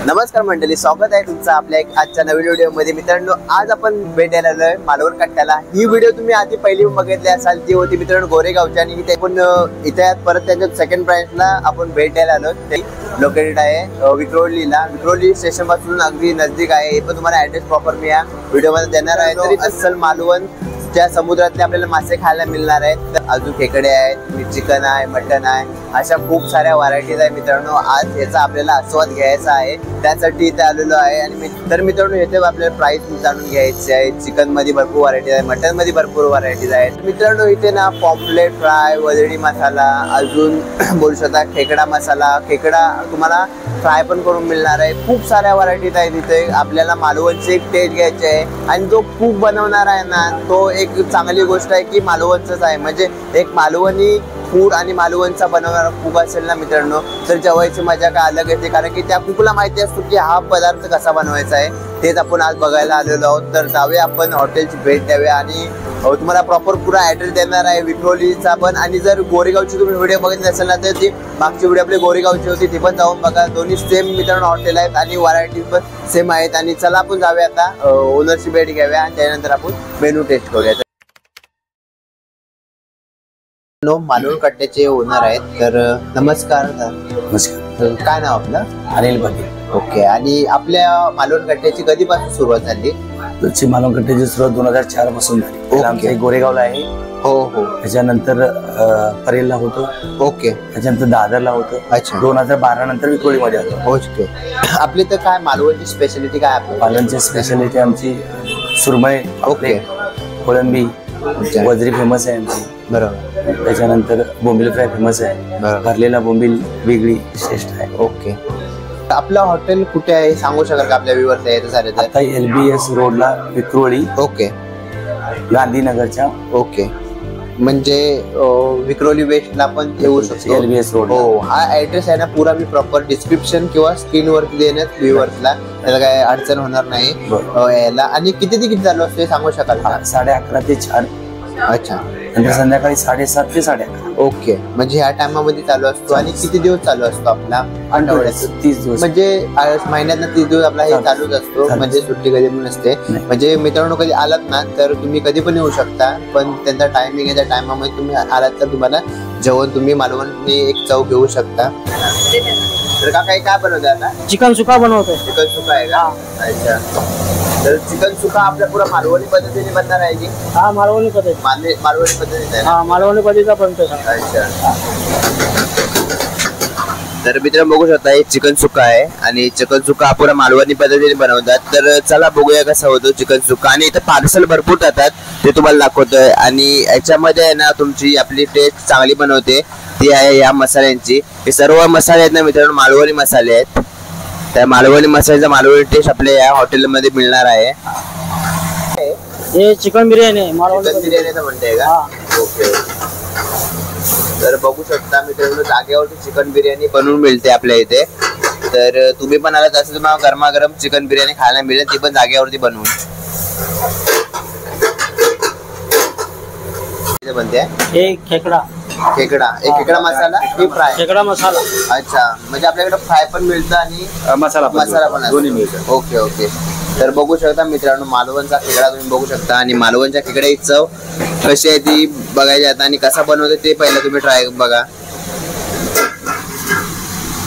नमस्कार मंडळी, स्वागत आहे तुमचं आपल्या आजच्या नवीन व्हिडिओ मध्ये। मित्रांनो, आज आपण भेट द्यायला आलोय मालवण कट्ट्याला। ही व्हिडिओ तुम्ही आधी पहिली बघितली असाल, ती होती मित्रांनो गोरेगावची, आणि इथे आपण इथे परत त्यांच्या सेकंड ब्रांचला आपण भेट द्यायला आलो। ते लोकेटेड आहे विक्रोलीला, विक्रोली स्टेशन पासून अगदी नजदीक आहे। हे पण तुम्हाला ऍड्रेस प्रॉपर मी या व्हिडिओ मध्ये देणार आहे। तरी अस्सल मालवण ज्या समुद्रातले आपल्याला मासे खायला मिळणार आहेत। अजून खेकडे आहेत, चिकन आहे, मटन आहे, अशा खूप साऱ्या व्हरायटीज आहे मित्रांनो। आज याचा आपल्याला आस्वाद घ्यायचा आहे, त्यासाठी इथे आलेलो आहे। आणि तर मित्रांनो, इथे आपल्याला प्राइस जाणून घ्यायची आहे। चिकन मध्ये भरपूर व्हरायटीज आहे, मटन मध्ये भरपूर व्हरायटीज आहेत मित्रांनो। इथे ना पॉम्पलेट फ्राय, वजडी मसाला, अजून बोलू शकता खेकडा मसाला, खेकडा तुम्हाला फ्राय पण करून मिळणार आहे। खूप साऱ्या व्हरायटीज आहेत इथे। आपल्याला मालवणची एक टेस्ट घ्यायची आहे, आणि जो कुक बनवणार आहे ना, तो एक चांगली गोष्ट आहे की मालवणचंच आहे। म्हणजे एक मालवणी फूड आणि मालवणचा बनवणारा कुक असेल ना मित्रांनो, तर जेवायची मजा काय अलग येते, कारण की त्या कुकला माहिती असतो की हा पदार्थ कसा बनवायचा आहे। तेच आपण आज बघायला आलेलो आहोत। तर जाऊया आपण हॉटेलची भेट द्याव्या, आणि तुम्हाला प्रॉपर पुरा ऍड्रेस देणार आहे विक्रोलीचा पण। आणि जर गोरेगावची तुम्ही व्हिडिओ बघितली असेल ना, तर ती मागची व्हिडिओ आपली गोरेगावची होती, ती पण जाऊन बघा। दोन्ही सेम मित्रांनो हॉटेल आहेत आणि व्हरायटी पण सेम आहेत। आणि चला आपण जाऊया आता ओनरची भेट घ्याव्या, आणि त्यानंतर आपण मेनू टेस्ट करूया। मालवण कट्ट्याचे ओनर आहेत, तर नमस्कार। नमस्कार, काय नाव आपलं? अनिल पाटील। ओके, आणि आपल्या मालवण कट्ट्याची कधीपासून सुरुवात झाली? त्याची मालवण कट्ट्याची सुरुवात 2004 पासून झाली। आमच्या गोरेगावला आहे। हो हो। त्याच्यानंतर परेलला होतो। ओके। त्याच्यानंतर दादरला होतं। अच्छा। 2012 नंतर विक्रोलीमध्ये आलो। ओके। आपली तर काय मालवणची स्पेशालिटी काय आपली? मालवणची स्पेशालिटी आमची सुरमई, ओके, कोळंबी, वजरी फेमस आहे आमची। बरोबर। त्याच्यानंतर बोंबील फ्राय फेमस आहे। भरलेला बोंबील वेगळी श्रेष्ठ आहे। ओके। आपलं हॉटेल कुठे आहे सांगू शकाल का आपल्या व्ह्यूअर्स यायचं झालं तर? आता LBS रोडला विक्रोळी। ओके। गांधीनगरच्या। ओके, म्हणजे विक्रोली वेस्टला पण येऊ शकतो LBS रोड। हो, हा ऍड्रेस आहे ना पुरा मी प्रॉपर डिस्क्रिप्शन किंवा स्क्रीन वरती देण्यात व्ह्यूअर्सला, त्याला काय अडचण होणार नाही यायला। आणि किती तिकीट चालू असते सांगू शकाल का? 11:30 ते 4। अच्छा। नंतर संध्याकाळी 7:30 ते 11:30। ओके, म्हणजे ह्या टायमामध्ये चालू असतो। आणि किती दिवस चालू असतो आपला? आठवड्यात 30 दिवस, म्हणजे महिन्यात 30 दिवस आपला हे चालूच असतो, म्हणजे सुट्टी कधी पण नसते। म्हणजे मित्रांनो, कधी आलात ना तर तुम्ही कधी पण येऊ शकता, पण त्यांचा टायमिंग आहे, त्या टायमामध्ये तुम्ही आलात तर तुम्हाला जेवण तुम्ही मालवणी एक चव घेऊ शकता। तर काय बनवतोय आता? चिकन सुका बनवतोय। चिकन सुका आहे का? अच्छा। तर चिकन सुका आपल्या पुरा मालवणी पद्धतीने बनणार आहे की? हा, मालवणी पद्धती। मालवणी पद्धतीने आहे? हा, मालवणी पद्धतीचा बनतोय। अच्छा। तर मित्रांनो बघू शकता, हे चिकन सुका आहे, आणि चिकन सुका पुरा मालवणी पद्धतीने बनवतात। तर चला बघूया कसा होतो चिकन सुका। आणि इथे पार्सल भरपूर जातात, ते तुम्हाला दाखवतोय। आणि याच्यामध्ये आहे ना तुमची आपली टेस्ट चांगली बनवते ती आहे या मसाल्यांची। हे सर्व मसाले आहेत ना मित्रांनो, मालवणी मसाले आहेत। त्या मालवणी मसाल्याचा मालवणी टेस्ट आपल्या या हॉटेलमध्ये मिळणार आहे। हे चिकन बिर्याणी आहे, चिकन बिर्याणीचं म्हणते का? ओके। तर बघू शकता मित्रांनो, जागेवरती चिकन बिर्याणी बनवून मिळते आपल्या इथे। तर तुम्ही पण आलात असं तुम्हाला गरमागरम चिकन बिर्याणी खायला मिळेल, ती पण जागेवरती बनवून बनते। हे खेकडा खेकडा मसाला, हे फ्राय खेकडा मसाला। अच्छा, म्हणजे आपल्याकडे फ्राय पण मिळतं आणि मसाला पण दोन्ही मिळतं। Okay okay. तर बघू शकता मित्रांनो, मालवणचा खेकडा तुम्ही बघू शकता, आणि मालवणच्या खेकड्याची चव कशी आहे ती बघायची आता, आणि कसा बनवते ते पहिलं तुम्ही ट्राय बघा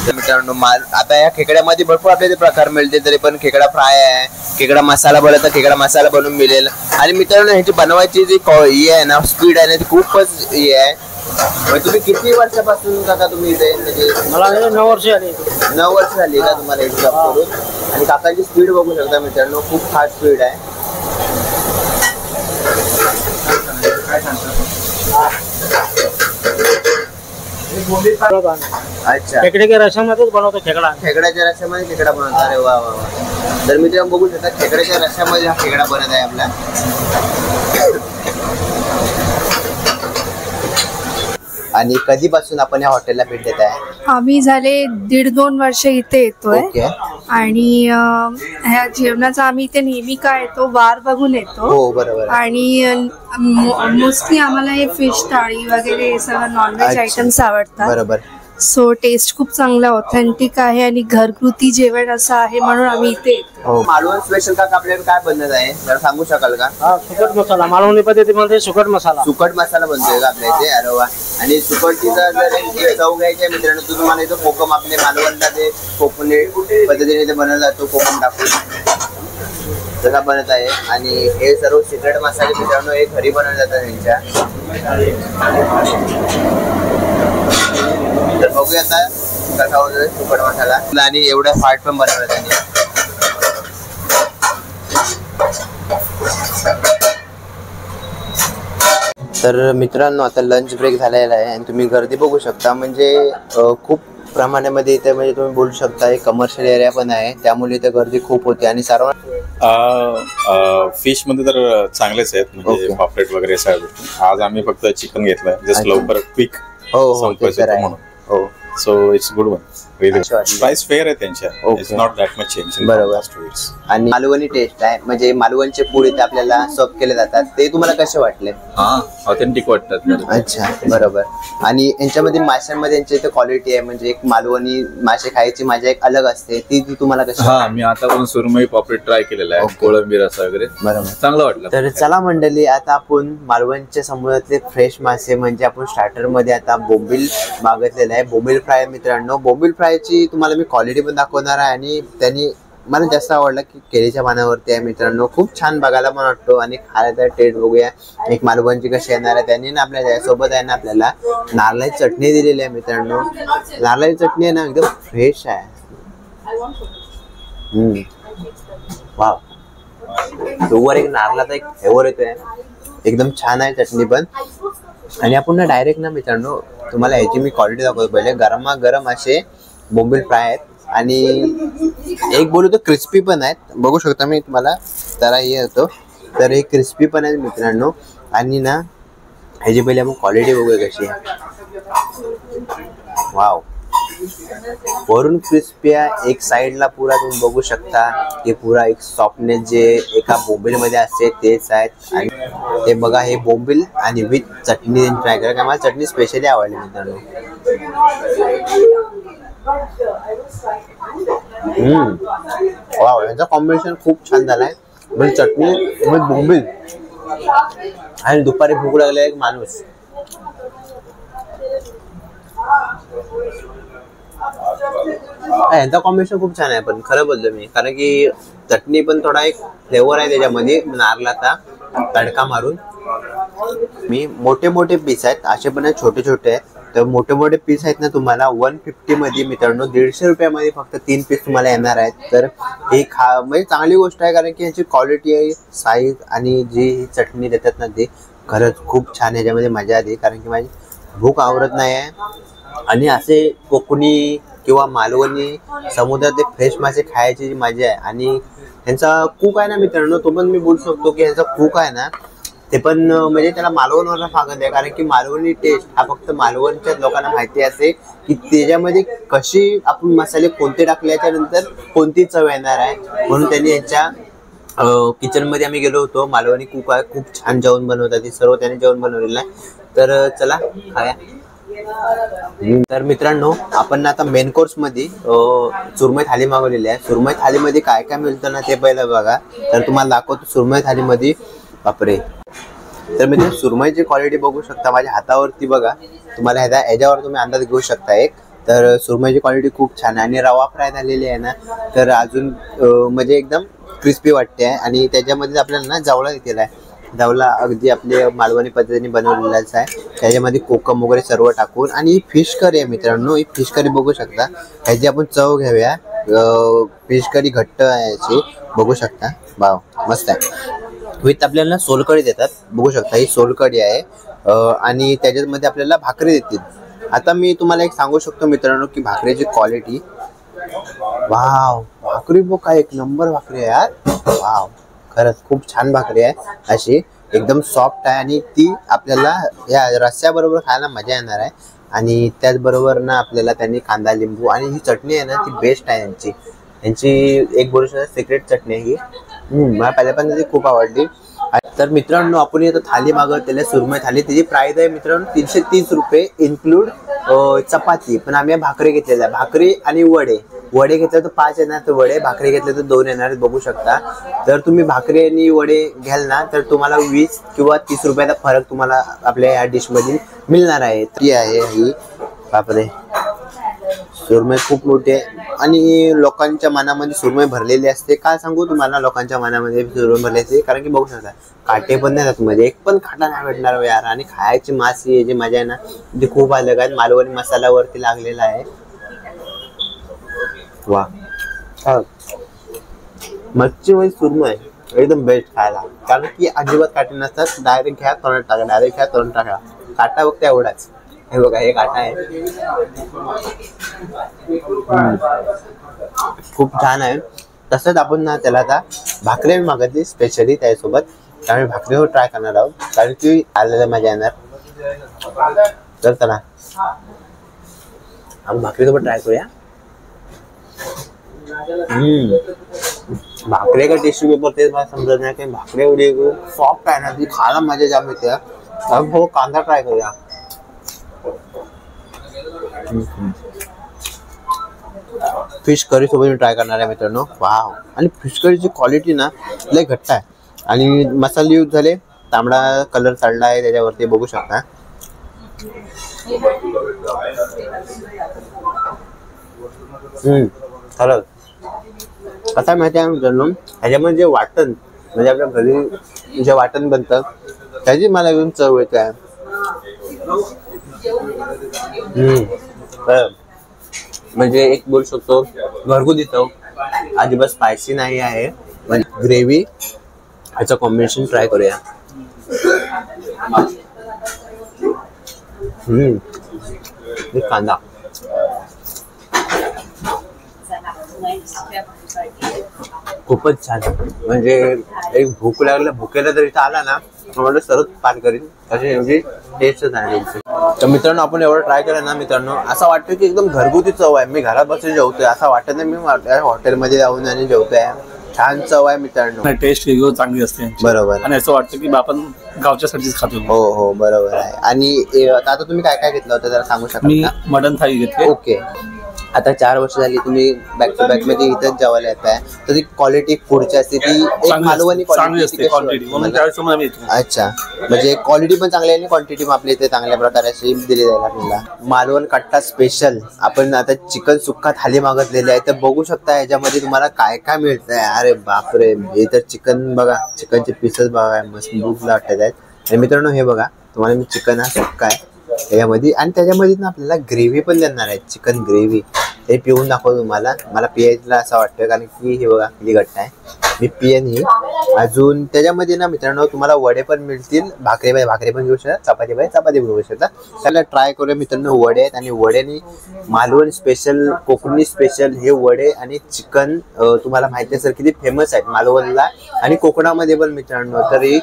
मित्रांनो। आता या खेकड्यामध्ये भरपूर आपल्याला प्रकार मिळते, तरी पण खेकडा फ्राय आहे, खेकडा मसाला बोलला तर खेकडा मसाला बनवून मिळेल। आणि मित्रांनो, ह्याची बनवायची जी हे आहे ना, स्पीड आहे ना, ती खूपच हे आहे। तुम्ही किती वर्षापासून काका तुम्ही इथे? म्हणजे मला 9 वर्ष झाली। 9 वर्ष झाली का तुम्हाला इथे जॉब करून? आणि काकाची स्पीड बघू शकता मित्रांनो, खूप फास्ट स्पीड आहे। अच्छा, खेकड्याच्या रशामध्येच बनवतो खेकडा। खेकड्याच्या रशामध्ये खेकडा बनवतात? अरे वा वा वा। तर मित्रांनो बघू शकता, खेकड्याच्या रशामध्ये हा खेकडा बनत आहे आपला। आणि कधीपासून आपण या हॉटेलला भेट देत आहे? आम्ही झाले 1.5-2 वर्ष इथे येतोय। ओके। आणि ह्या जेवणाचा आम्ही इथे नेहमी काय येतो, वार बघून येतो। हो बरोबर। आणि मोस्टली आम्हाला हे फिश थाळी वगैरे सगळं नॉनव्हेज आयटम्स आवडतात। बरोबर। सो टेस्ट खूप चांगला ऑथेंटिक आहे आणि घरगुती जेवण असं आहे म्हणून आम्ही इथे येतो. मालवण स्पेशल का आपल्याकडे काय बनत आहे जरा सांगू शकाल का? हा सुकट मसाला मालवणी पद्धतीमध्ये सुकट मसाला. सुकट मसाला बनतोय का आपल्या इथे? अरे वा. आणि सुकटचा जर एक चव घ्यायची आहे मित्रांनो तर तुम्हाला इथं कोकम आपले मालवणला ते कोकणी पद्धतीने ते बनवला जातो कोकम टाकून तसा बनत आहे. आणि हे सर्व सिक्रेट मसाले मित्रांनो हे घरी बनवले जातात त्यांच्या. तर बघूया आता कसा होतोय सुकट मसाला. आणि एवढा फाट पण बनवला त्यांनी. तर मित्रांनो आता लंच ब्रेक झालेला आहे आणि तुम्ही गर्दी बघू शकता. म्हणजे खूप प्रमाणामध्ये इथे म्हणजे तुम्ही बोलू शकता एक कमर्शियल एरिया पण आहे त्यामुळे इथे गर्दी खूप होती. आणि सर्व फिश मध्ये तर चांगलेच आहेत म्हणजे Okay. पापलेट वगैरे सगळ्या गोष्टी. आज आम्ही फक्त चिकन घेतलंय जस्ट अच्छा. लवकर क्विक हो हो ते तर आहे. म्हणून. हो सो इट्स गुड वन. अच्छा, अच्छा. प्राइस फेअर आहे त्यांच्या. Okay. It's not that much change. बरोबर. आणि मालवणी टेस्ट आहे म्हणजे मालवणचे फूड इथे आपल्याला सर्व केले जातात ते तुम्हाला कसे वाटले? हा ऑथेंटिक वाटतात. अच्छा बरोबर. आणि यांच्यामध्ये माशांमध्ये यांची इथे क्वालिटी आहे म्हणजे एक मालवणी मासे खायची मजा एक अलग असते ती ती तुम्हाला कशी? हा मी आता पण सुरमई पापलेट ट्राय केलेला आहे. Okay. कोळंबी रसा वगैरे बरोबर चांगलं वाटलं. तर चला मंडळी आता आपण मालवणच्या समुद्रातले फ्रेश मासे म्हणजे आपण स्टार्टर मध्ये आता बोंबील मागितलेला आहे. बोंबील फ्राय मित्रांनो. बोंबील फ्रायची तुम्हाला मी क्वालिटी पण दाखवणार आहे आणि त्यांनी मला जास्त आवडला की केळीच्या पानावरती आहे मित्रांनो. खूप छान बघायला पण वाटतो आणि खायला टेस्ट बघूया एक मालवणची कशी येणार आहे. त्यांनी ना आपल्या सोबत आहे ना आपल्याला नारळाची चटणी दिलेली आहे मित्रांनो. नारळाची चटणी आहे ना एकदम फ्रेश आहे. वाव. तोवर एक नारळाचा एक फ्लेवर येतोय एकदम छान आहे चटणी पण. आणि आपण ना डायरेक्ट ना मित्रांनो तुम्हाला ह्याची मी क्वालिटी दाखवतो. पहिले गरमागरम असे बोंबील फ्राय आहेत आणि एक बोलू तर क्रिस्पी पण आहेत. बघू शकता मी तुम्हाला जरा हे होतो तर हे क्रिस्पी पण आहेत मित्रांनो. आणि ना ह्याची पहिले आपण क्वालिटी बघूया कशी आहे. वाव. वरून क्रिस्पी आहे एक साईडला पुरा तुम्ही बघू शकता की पुरा एक सॉफ्टनेस जे एका बोंबील मध्ये असते तेच आहेत. आणि ते बघा हे बोंबील आणि विथ चटणी ट्राय करा कारण मला चटणी स्पेशली आवडली मित्रांनो. वाव यांचा कॉम्बिनेशन खूप छान झालाय म्हणजे चटणी विथ बोंबील. आणि दुपारी भूक लागला एक माणूस यांचा कॉम्बिनेशन खूप छान आहे. पण खरं बोललो मी कारण की चटणी पण थोडा एक फ्लेवर आहे त्याच्यामध्ये नारळाचा तडका मारून. मी मोठे मोठे पीस आहेत असे पण छोटे छोटे आहेत. तर मोठे मोठे पीस आहेत ना तुम्हाला 150 मध्ये मित्रांनो 150 रुपयामध्ये फक्त 3 पीस तुम्हाला येणार आहेत. तर हे म्हणजे चांगली गोष्ट आहे कारण की याची क्वालिटी आहे साईज आणि जी चटणी देतात ना ते खरंच खूप छान. याच्यामध्ये मजा आली कारण की माझी भूक आवरत नाही आहे. आणि असे कोकणी किंवा मालवणी समुद्रातले फ्रेश मासे खायची जी मजा आहे. आणि यांचा कूक आहे ना मित्रांनो तो पण मी बोलू शकतो की यांचा कूक आहे ना ते पण म्हणजे त्याला मालवणवरला फागत आहे कारण की मालवणी टेस्ट हा फक्त मालवणच्या लोकांना माहिती असते की त्याच्यामध्ये कशी आपण मसाले कोणते टाकल्याच्या नंतर कोणती चव येणार आहे. म्हणून त्यांनी यांच्या किचन मध्ये आम्ही गेलो होतो. मालवणी कुक आहे खूप छान जेवण बनवतात ते सर्व त्यांनी जेवण बनवलेलं आहे. तर चला खाया. तर मित्रांनो आपण आता मेन कोर्स मध्ये सुरमई थाली मागवलेली आहे. सुरमई थालीमध्ये काय काय मिळतं ना ते पहिलं बघा. तर तुम्हाला दाखवतो सुरमई थालीमध्ये. बापरे. तर मी सुरमईची क्वालिटी बघू शकता माझ्या हातावरती बघा. तुम्हाला ह्याच्यावर तुम्ही अंदाज घेऊ शकता एक. तर सुरमईची क्वालिटी खूप छान आहे आणि रवा फ्राय झालेली आहे ना तर अजून म्हणजे एकदम क्रिस्पी वाटते आहे. आणि त्याच्यामध्ये आपल्याला ना जवळा घेतलेला आहे. जवला अगदी आपले मालवणी पद्धतीने बनवलेलाच आहे. त्याच्यामध्ये कोकम वगैरे सर्व टाकून. आणि ही फिश करी आहे मित्रांनो. ही फिश करी बघू शकता. ह्याची आपण चव घेऊया. फिश करी घट्ट आहे याची बघू शकता. वाव मस्त आहे. विथ आपल्याला सोलकढी देतात बघू शकता. ही सोलकढी आहे आणि त्याच्यामध्ये आपल्याला भाकरी देतील. आता मी तुम्हाला एक सांगू शकतो मित्रांनो की भाकरीची क्वालिटी वाव. भाकरी बघ काय एक नंबर भाकरी आहे यार. वाव खरंच खूप छान भाकरी आहे अशी एकदम सॉफ्ट आहे. आणि ती आपल्याला या रस्स्याबरोबर खायला मजा येणार आहे. आणि त्याचबरोबर ना आपल्याला त्यांनी कांदा लिंबू आणि ही चटणी आहे ना ती बेस्ट आहे यांची एक बोलू शकता सिक्रेट चटणी आहे ही. मला पहिल्यापासून ती खूप आवडली. तर मित्रांनो आपण इथं थाली मागवलेली आहे, सुरमई थाली. त्याची प्राइस आहे मित्रांनो 330 रुपये इन्क्लूड चपाती. पण आम्ही भाकरी घेतलेल्या आहे, भाकरी आणि वडे घेतले तर 5 येणार, तर वडे भाकरी घेतले तर 2 येणार. बघू शकता. जर तुम्ही भाकरी आणि वडे घ्याल ना तर तुम्हाला 20 किंवा 30 रुपयाचा फरक तुम्हाला आपल्या या डिश मध्ये मिळणार आहे. ती आहे ही, बापरे, सुरमई खूप मोठी आहे आणि लोकांच्या मनामध्ये सुरमई भरलेली असते. काय सांगू तुम्हाला, लोकांच्या मनामध्ये सुरमई भरलेली असते, कारण की बघू शकता काटे पण नाही मध्ये, एक पण काटा नाही भेटणार यार. आणि खायची मासी जी मजा आहे ना ती खूप अलग आहे. मालवणी मसाला वरती लागलेला आहे. वा, मच्छी मध्ये सुरमई एकदम बेस्ट खायला, कारण की अजिबात काटे नसतात. डायरेक्ट घ्या तोंडात टाका, डायरेक्ट घ्या तोंडात टाका. काटा बघता एवढाच. हे बघा, हे काटा आहे, खूप छान आहे. तसंच आपण ना त्याला आता भाकरी मागितली स्पेशली त्यासोबत, त्यामुळे भाकरीवर ट्राय करणार आहोत, कारण की आलेला मजा येणार. तर चला आपण भाकरीसोबत ट्राय करूया. भाकरी का टिश्यू पेपर तेच मला समजत नाही, की भाकरी एवढी सॉफ्ट आहे ना, ती खायला मजा जाम येते. हो, कांदा ट्राय करूया. फिश करी सोबत ट्राय करणार आहे मित्रांनो. वाव, आणि फिश करीची क्वालिटी ना लय घट्ट आहे आणि मसाले यूज झाले, तांबडा कलर चढला आहे त्याच्यावरती, बघू शकता. खरंच कसं माहिती आहे मित्रांनो, ह्याच्यामध्ये जे वाटण म्हणजे आपल्या घरी जे वाटण बनतं त्याची मला एकदम चव येते आहे. म्हणजे एक बोलू शकतो घरगुती चव, अजिबात स्पायसी नाही आहे. ग्रेव्ही ह्याचं कॉम्बिनेशन ट्राय करूया. कांदा खूपच छान. म्हणजे एक भुकेला जर इथं आला ना मला सरळ पार करीन, अशी एवढी टेस्टच आहे. तर मित्रांनो आपण एवढं ट्राय केलं ना मित्रांनो, असं वाटतं की एकदम घरगुती चव आहे. मी घरात बसून जेवतोय असं वाटत नाही, मी हॉटेलमध्ये जाऊन आणि जेवतोय. छान चव आहे मित्रांनो, टेस्ट चांगली असते. बरोबर. आणि असं वाटतं की आपण गावच्या साठीच खातो. हो हो बरोबर आहे. आणि आता तुम्ही काय काय घेतलं होतं जरा सांगू शकता? मी मटन थाळी घेतली. ओके. आता 4 वर्ष झाली तुम्ही बॅक टू बॅक मध्ये इथंच जेवायला येत आहे, तर ती क्वालिटी फूडची असते ती एक मालवणी क्वालिटी. अच्छा, म्हणजे क्वालिटी पण चांगली आहे आणि क्वांटिटी पण आपल्या इथे चांगल्या प्रकारे अशी दिली जाईल आपल्याला. मालवण कट्टा स्पेशल आपण आता चिकन सुक्का थाली मागितलेली आहे, तर बघू शकता याच्यामध्ये तुम्हाला काय काय मिळतंय. अरे बापरे, हे तर चिकन बघा, चिकनचे पीसेस बघा, मस्त भूक वाटत आहेत. आणि मित्रांनो हे बघा, तुम्हाला मी चिकन हा सुक्का आहे त्याच्यामध्ये, आणि त्याच्यामध्ये ना आपल्याला ग्रेव्ही पण देणार आहे, चिकन ग्रेव्ही. ते पिऊन दाखवतो तुम्हाला, मला पियायला असं वाटतं, कारण की हे बघा किती घट्ट आहे. मी पियन ही. अजून त्याच्यामध्ये ना मित्रांनो तुम्हाला वडे पण मिळतील, भाकरी पण घेऊ शकता, चपाती पण घेऊ शकता. त्याला ट्राय करूया मित्रांनो. वडे आहेत आणि वड्यानी मालवण स्पेशल, कोकणी स्पेशल हे वडे आणि चिकन तुम्हाला माहिती असेल किती फेमस आहेत मालवणला आणि कोकणामध्ये पण मित्रांनो. तर एक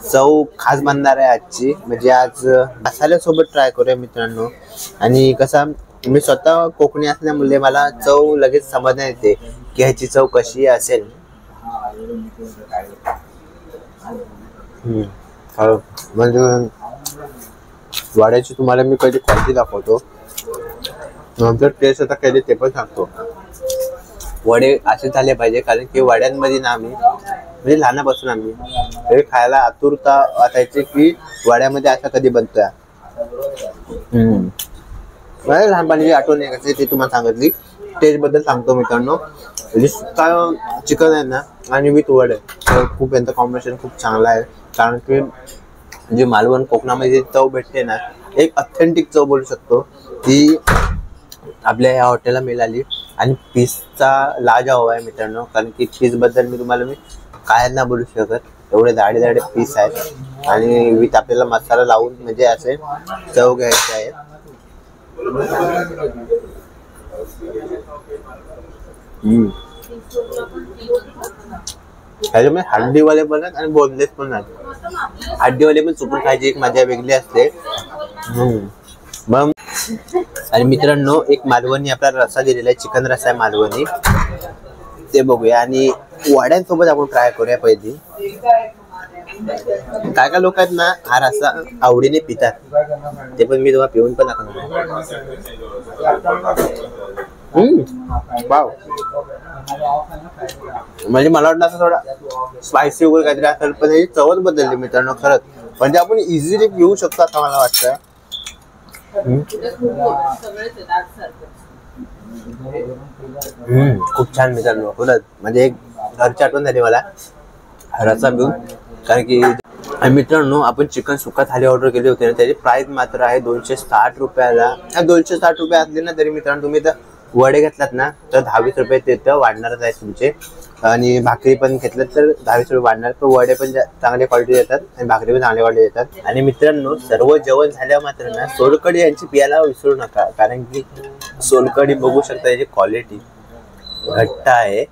चव खास बनणार आहे आजची, म्हणजे आज मसाल्यासोबत ट्राय करूया मित्रांनो. आणि कसा मी स्वतः कोकणी असल्यामुळे मला चव लगेच समजण्यात येते की ह्याची चव कशी असेल. म्हणजे वाड्याची तुम्हाला मी कधी क्वालिटी दाखवतो, नंतर टेस्ट आता कधी ते पण सांगतो. वडे असे झाले पाहिजे, कारण की वड्यांमध्ये ना आम्ही म्हणजे लहानापासून आम्ही हे खायला आतुरता असायची की वड्यामध्ये असा कधी बनतोय. लहानपणाची आठवण आहे कशी ते तुम्हाला सांगितली. टेस्ट बद्दल सांगतो मित्रांनो. सुक्का चिकन आहे ना आणि विथ वडे, तर खूप यांचं कॉम्बिनेशन खूप चांगलं आहे. कारण की जे मालवण कोकणामध्ये चव भेटते ना, एक ऑथेंटिक चव बोलू शकतो ती आपल्या या हॉटेलला मिळाली. आणि पीसचा लाजवाब आहे मित्रांनो, कारण की पीस बद्दल मी काय ना बोलू शकत, एवढे दाडे पीस आहेत. आणि विथ आपल्याला मसाला लावून म्हणजे असे चव घ्यायचे आहे. ह्याच्यामध्ये हड्डीवाले पण आहेत आणि बोनलेस पण आहेत. हड्डीवाले पण चुकून खायची एक मजा वेगळी असते. मग आणि मित्रांनो एक मालवणी आपला रस्सा दिलेला आहे, चिकन रस्सा आहे मालवणी, ते बघूया. आणि वड्यांसोबत आपण ट्राय करूया पहिली. काय काय लोक आहेत ना हा रस्सा आवडीने पितात, ते पण मी तुम्हाला पिऊन पण दाखवणार. वाव. म्हणजे मला वाटलं असं थोडा स्पायसी वगैरे काहीतरी असेल, पण हे चवच बदलली मित्रांनो खरंच. म्हणजे आपण इझिली पिऊ शकतो असं मला वाटतं. खूप छान मित्रांनो खरंच. म्हणजे एक घरची आठवण झाली मला रस्सा पिऊन. कारण की मित्रांनो आपण चिकन सुक्का थाली ऑर्डर केली होती ना, त्याची प्राइस मात्र आहे 260 रुपयाला. 260 रुपये असले ना तरी मित्रांनो तुम्ही तर वडे घेतलात ना तर 10-20 रुपये तिथं वाढणारच आहे तुमचे. आणि भाकरी पण घेतलं तर 10-20 रुपये वाढणार. तर वडे पण चांगली क्वालिटी देतात आणि भाकरी पण चांगली क्वालिटी देतात. आणि मित्रांनो सर्व जेवण झाल्यावर मात्र ना सोलकढी यांची पियाला विसरू नका, कारण की सोलकढी बघू शकता याची क्वालिटी घट्ट आहे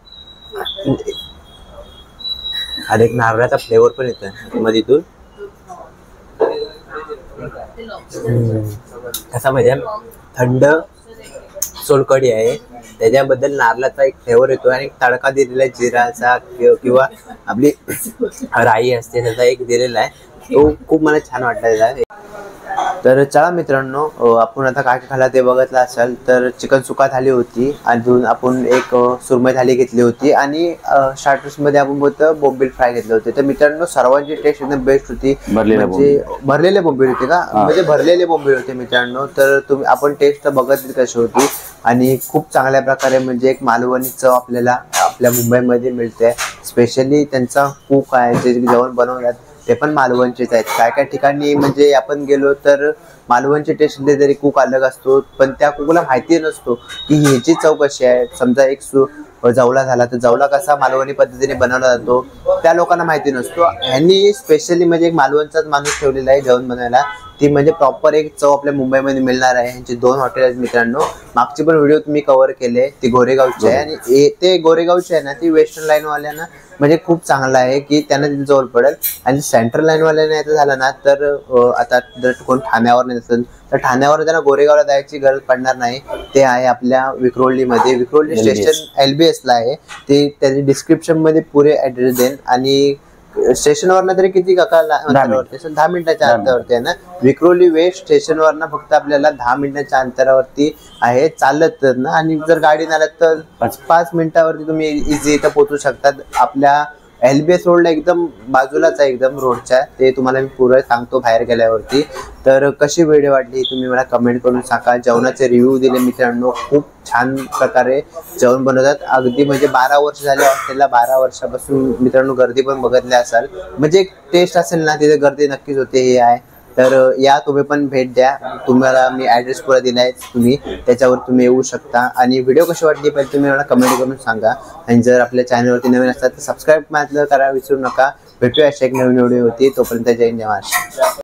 आणि एक नारळाचा फ्लेवर पण येतो मध्ये इथून. कसा माहिती थंड सोलकढी आहे, त्याच्याबद्दल नारळाचा एक फ्लेवर येतो आणि तडका दिलेला आहे जिराचा किंवा आपली राई असते त्याचा एक दिलेला आहे, तो खूप मला छान वाटला. तर चला मित्रांनो आपण आता काय खाल्ला ते बघितलं असेल तर चिकन सुक्का थाली होती, अजून आपण एक सुरमई थाली घेतली होती आणि स्टार्टर्स मध्ये आपण बोलतो बोंबील फ्राय घेतले होते. तर मित्रांनो सर्वांची टेस्ट एकदम बेस्ट होती. म्हणजे भरलेले बोंबील होते का, म्हणजे भरलेले बोंबील होते मित्रांनो. तर तुम्ही आपण टेस्ट बघत कशी होती आणि खूप चांगल्या प्रकारे म्हणजे एक मालवणी चव आपल्याला आपल्या मुंबईमध्ये मिळते. स्पेशली त्यांचा कूक आहे जे जेवण बनवतात ते पण मालवणचेच आहेत. काय काय ठिकाणी म्हणजे आपण गेलो तर मालवणचे टेस्टमध्ये जरी कुक अलग असतो, पण त्या कुकला माहिती नसतो की ह्याची चव कशी आहे. समजा एक जवला झाला तर जवला कसा मालवणी पद्धतीने बनवला जातो त्या लोकांना माहिती नसतो. ह्यांनी स्पेशली म्हणजे एक मालवणचाच माणूस ठेवलेला आहे जेवण बनवायला. ती म्हणजे प्रॉपर एक चव आपल्या मुंबईमध्ये मिळणार आहे. ह्यांचे 2 हॉटेल आहेत मित्रांनो. मागची पण व्हिडिओ तुम्ही कव्हर केले, ती गोरेगावची आहे आणि ते गोरेगावची आहे ना ती वेस्टर्न लाईन वाल्यांना म्हणजे खूप चांगलं आहे की त्यांना तिथे जवळ पडेल. आणि सेंट्रल लाईन वाल्याने यायचं झालं ना तर आता जर कोण ठाण्यावर नाही असेल तर ठाण्यावर त्यांना गोरेगावला जायची गरज पडणार नाही. ते आहे आपल्या विक्रोळीमध्ये. विक्रोळी स्टेशन LBS ला आहे. ते त्याची डिस्क्रिप्शन मध्ये पुरे ऍड्रेस देईन. आणि स्टेशनवरनं तरी किती काका 10 मिनिटाच्या अंतरावरती आहे ना. विक्रोली वेस्ट स्टेशनवरनं फक्त आपल्याला 10 मिनिटाच्या अंतरावरती आहे चालत ना. आणि जर गाडी आलात तर 5 मिनिटावरती तुम्ही इझी इथं पोहोचू शकतात. आपल्या LBS रोडला एकदम बाजूलाच आहे एकदम रोडच्या. ते तुम्हाला मी पुरं सांगतो बाहेर गेल्यावरती. तर कशी व्हिडिओ वाटली तुम्ही मला कमेंट करून सांगा. जेवणाचे रिव्ह्यू दिले मित्रांनो, खूप छान प्रकारे जेवण बनवतात. अगदी म्हणजे 12 वर्ष झाले हॉस्टेलला. 12 वर्षापासून मित्रांनो गर्दी पण बघितली असाल. म्हणजे एक टेस्ट असेल ना तिथे गर्दी नक्कीच होते. हे आहे तर या तुम्ही पण भेट द्या. तुम्हाला मी ॲड्रेस पुरा दिलाय, तुम्ही त्याच्यावर तुम्ही येऊ शकता. आणि व्हिडिओ कशी वाटली पाहिजे तुम्ही मला कमेंट करून सांगा. आणि जर आपल्या चॅनलवरती नवीन असतात तर सबस्क्राईब मात्र करा विसरू नका. भेटूया अशा एक नवीन व्हिडिओ होती. तोपर्यंत जय हिंद जय महाराष्ट्र.